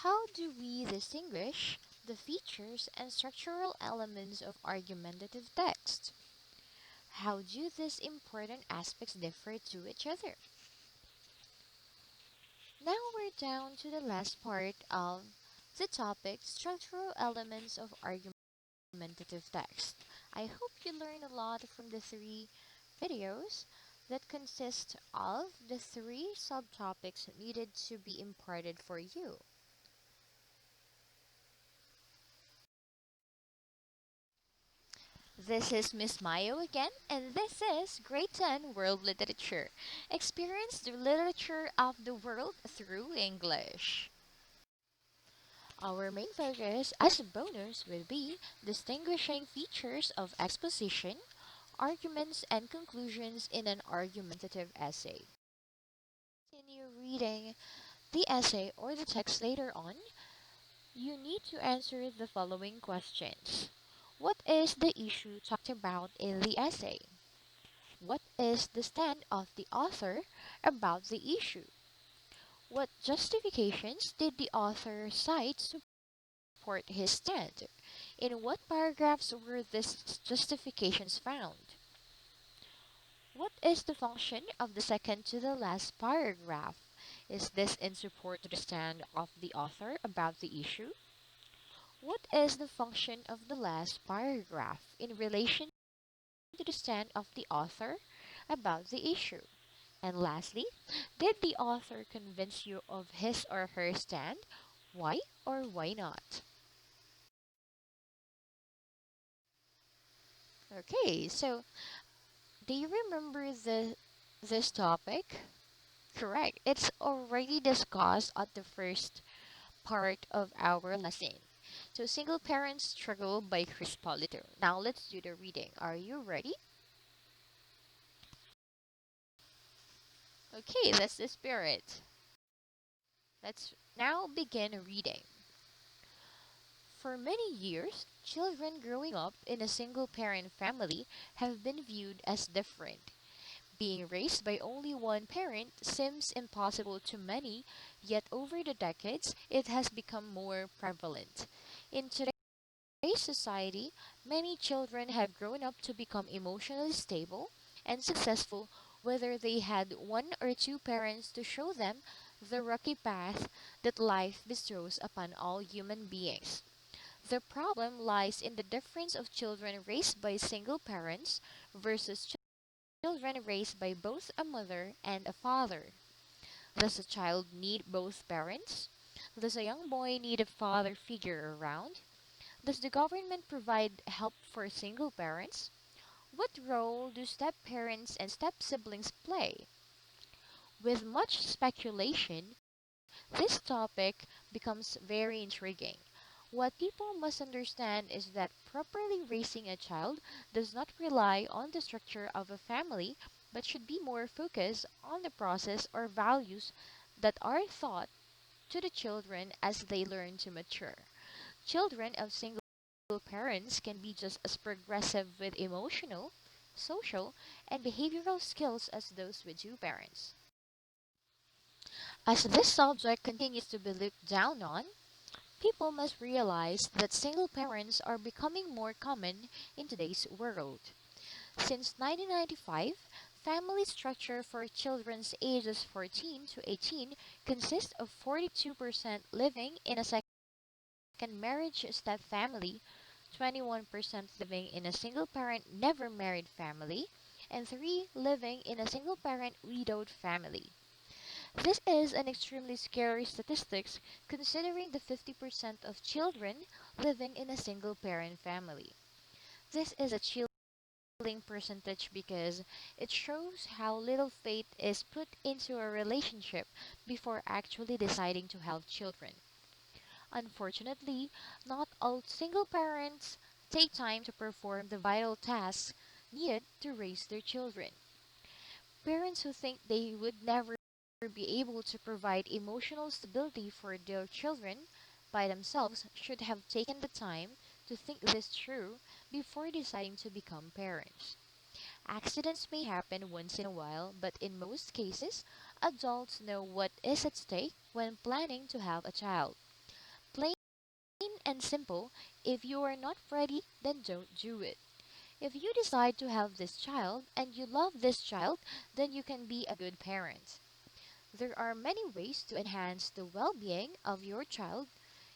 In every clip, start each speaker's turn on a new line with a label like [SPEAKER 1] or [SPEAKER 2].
[SPEAKER 1] How do we distinguish the features and structural elements of argumentative text? How do these important aspects differ to each other? Now we're down to the last part of the topic, structural elements of argumentative text. I hope you learned a lot from the three videos that consist of the three subtopics needed to be imparted for you. This is Miss Mayo again, and this is Grade 10 World Literature. Experience the literature of the world through English. Our main focus as a bonus will be distinguishing features of exposition, arguments, and conclusions in an argumentative essay. Continue reading the essay or the text later on. You need to answer the following questions. What is the issue talked about in the essay? What is the stand of the author about the issue? What justifications did the author cite to support his stand? In what paragraphs were these justifications found? What is the function of the second to the last paragraph? Is this in support to the stand of the author about the issue? What is the function of the last paragraph in relation to the stand of the author about the issue? And lastly, did the author convince you of his or her stand? Why or why not? Okay, so do you remember this topic? Correct. It's already discussed at the first part of our lesson. So Single Parents Struggle by Chris Polito. Now let's do the reading. Are you ready? Okay, that's the spirit. Let's now begin reading. For many years, children growing up in a single parent family have been viewed as different. Being raised by only one parent seems impossible to many, yet over the decades, it has become more prevalent. In today's society, many children have grown up to become emotionally stable and successful, whether they had one or two parents to show them the rocky path that life bestows upon all human beings. The problem lies in the difference of children raised by single parents versus children raised by both a mother and a father. Does a child need both parents? Does a young boy need a father figure around? Does the government provide help for single parents? What role do step parents and step siblings play? With much speculation, this topic becomes very intriguing. What people must understand is that properly raising a child does not rely on the structure of a family, but should be more focused on the process or values that are taught to the children as they learn to mature. Children of single parents can be just as progressive with emotional, social, and behavioral skills as those with two parents. As this subject continues to be looked down on, people must realize that single parents are becoming more common in today's world. Since 1995, family structure for children's ages 14 to 18 consists of 42% living in a second marriage step family, 21% living in a single parent never married family, and 3 living in a single parent widowed family. This is an extremely scary statistics considering the 50% of children living in a single parent family. This is a chilling percentage because it shows how little faith is put into a relationship before actually deciding to have children. Unfortunately, not all single parents take time to perform the vital tasks needed to raise their children. Parents who think they would never be able to provide emotional stability for their children by themselves should have taken the time to think this through before deciding to become parents. Accidents may happen once in a while, but in most cases, adults know what is at stake when planning to have a child. and simple: if you are not ready, then don't do it. If you decide to have this child and you love this child, then you can be a good parent. There are many ways to enhance the well being of your child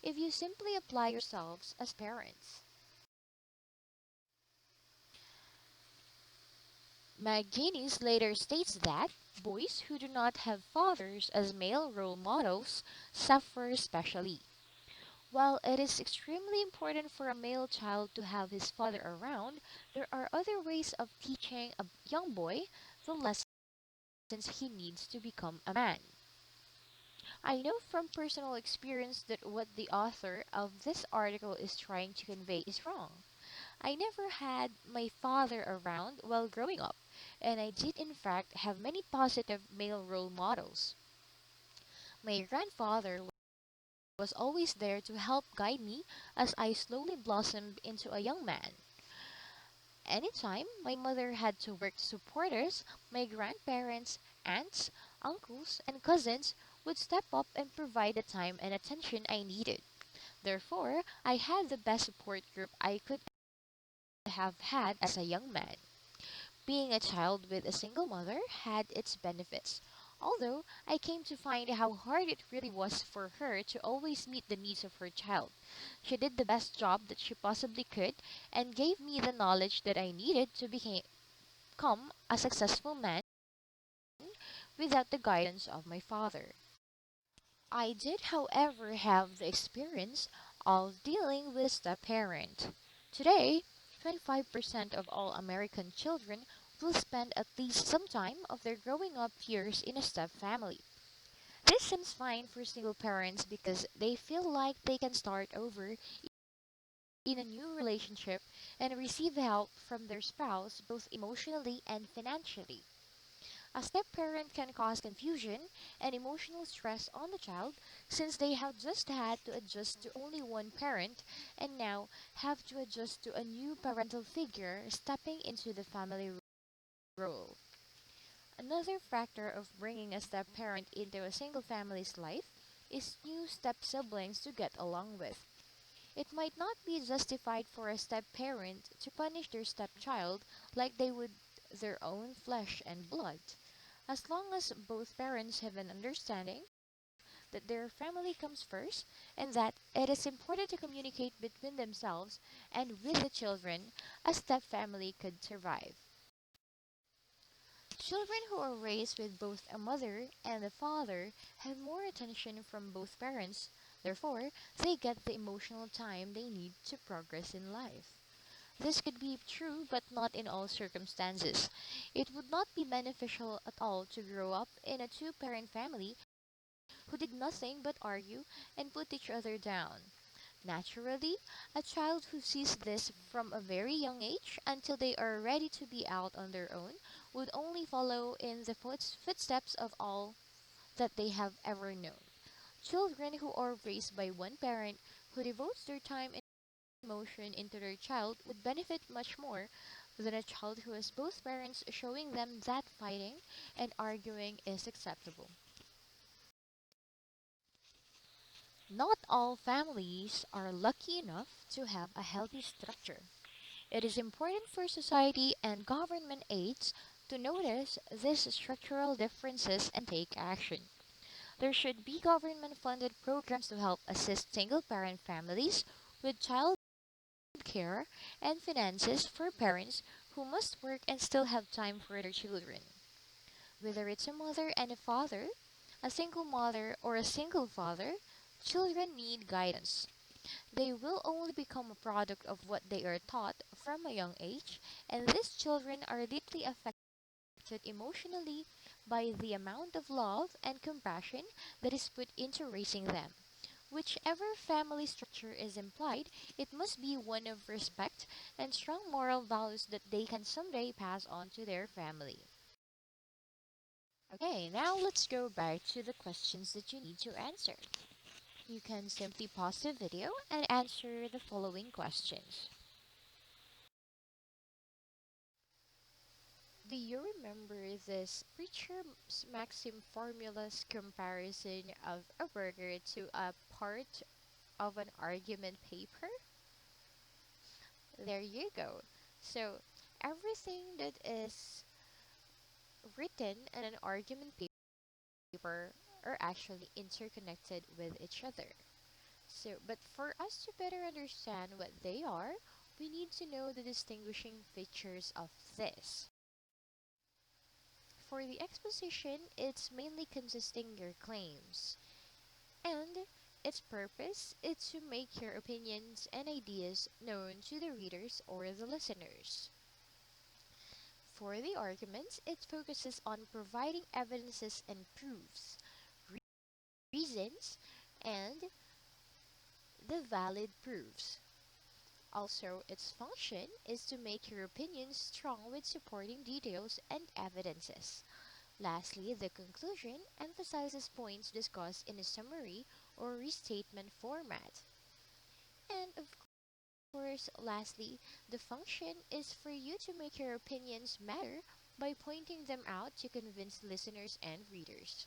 [SPEAKER 1] if you simply apply yourselves as parents. McGuinness later states that boys who do not have fathers as male role models suffer especially. While it is extremely important for a male child to have his father around, there are other ways of teaching a young boy the lessons he needs to become a man. I know from personal experience that what the author of this article is trying to convey is wrong. I never had my father around while growing up, and I did in fact have many positive male role models. My grandfather was always there to help guide me as I slowly blossomed into a young man. Anytime my mother had to work to support us, my grandparents, aunts, uncles, and cousins would step up and provide the time and attention I needed. Therefore, I had the best support group I could have had as a young man. Being a child with a single mother had its benefits, although I came to find how hard it really was for her to always meet the needs of her child. She did the best job that she possibly could and gave me the knowledge that I needed to become a successful man without the guidance of my father. I did, however, have the experience of dealing with a step parent. Today, 25% of all American children will spend at least some time of their growing up years in a step family. This seems fine for single parents because they feel like they can start over in a new relationship and receive help from their spouse both emotionally and financially. A step parent can cause confusion and emotional stress on the child since they have just had to adjust to only one parent and now have to adjust to a new parental figure stepping into the family role. Another factor of bringing a step parent into a single family's life is new step siblings to get along with. It might not be justified for a step parent to punish their stepchild like they would their own flesh and blood. As long as both parents have an understanding that their family comes first and that it is important to communicate between themselves and with the children, a step family could survive. Children who are raised with both a mother and a father have more attention from both parents, therefore, they get the emotional time they need to progress in life. This could be true, but not in all circumstances. It would not be beneficial at all to grow up in a two parent family who did nothing but argue and put each other down. Naturally, a child who sees this from a very young age until they are ready to be out on their own would only follow in the footsteps of all that they have ever known. Children who are raised by one parent who devotes their time and emotion into their child would benefit much more than a child who has both parents showing them that fighting and arguing is acceptable. Not all families are lucky enough to have a healthy structure. It is important for society and government aides to notice these structural differences and take action. There should be government funded programs to help assist single parent families with child care and finances for parents who must work and still have time for their children. Whether it's a mother and a father, a single mother, or a single father, children need guidance. They will only become a product of what they are taught from a young age, and these children are deeply affected emotionally by the amount of love and compassion that is put into raising them. Whichever family structure is implied, it must be one of respect and strong moral values that they can someday pass on to their family. Okay, now let's go back to the questions that you need to answer. You can simply pause the video and answer the following questions. Do you remember this preacher Maxim formula's comparison of a burger to a part of an argument paper? There you go. So, everything that is written in an argument paper are actually interconnected with each other. So, but for us to better understand what they are, we need to know the distinguishing features of this. For the exposition, it's mainly consisting your claims, and its purpose is to make your opinions and ideas known to the readers or the listeners. For the arguments, it focuses on providing evidences and proofs, reasons, and the valid proofs. Also, its function is to make your opinions strong with supporting details and evidences. Lastly, the conclusion emphasizes points discussed in a summary or restatement format. And of course, lastly, the function is for you to make your opinions matter by pointing them out to convince listeners and readers.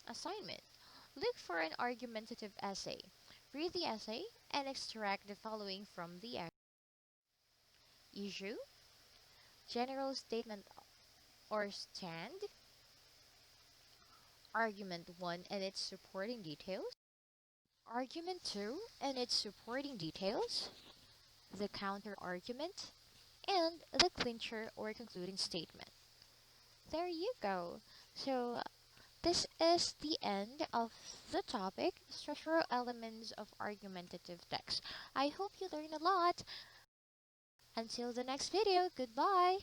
[SPEAKER 1] Assignment: look for an argumentative essay. Read the essay and extract the following from the issue: general statement or stand, argument 1 and its supporting details, argument 2 and its supporting details, the counter argument, and the clincher or concluding statement. There you go. So, this is the end of the topic, structural elements of argumentative text. I hope you learned a lot. Until the next video, goodbye.